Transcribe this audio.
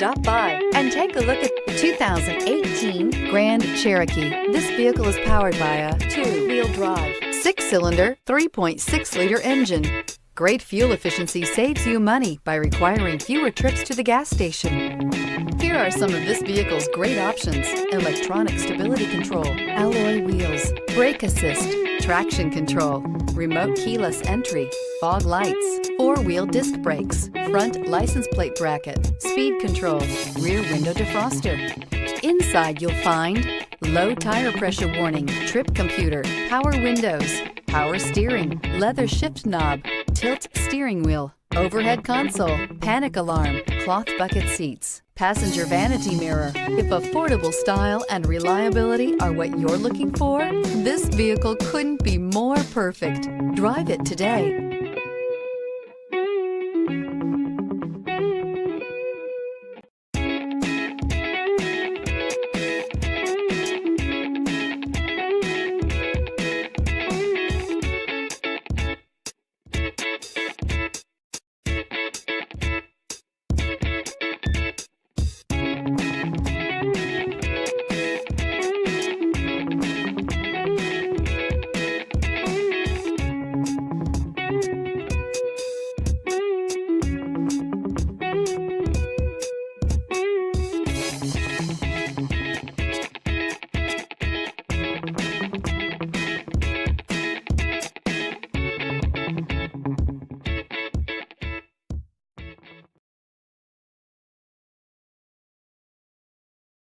Stop by and take a look at the 2018 Grand Cherokee. This vehicle is powered by a 2-wheel drive, 6-cylinder, 3.6-liter engine. Great fuel efficiency saves you money by requiring fewer trips to the gas station. Here are some of this vehicle's great options: electronic stability control, alloy wheels, brake assist, traction control, remote keyless entry, fog lights, 4-wheel disc brakes, front license plate bracket, speed control, rear window defroster. Inside you'll find low tire pressure warning, trip computer, power windows, power steering, leather shift knob, tilt steering wheel, overhead console, panic alarm, cloth bucket seats, passenger vanity mirror. If affordable style and reliability are what you're looking for, this vehicle couldn't be more perfect. Drive it today.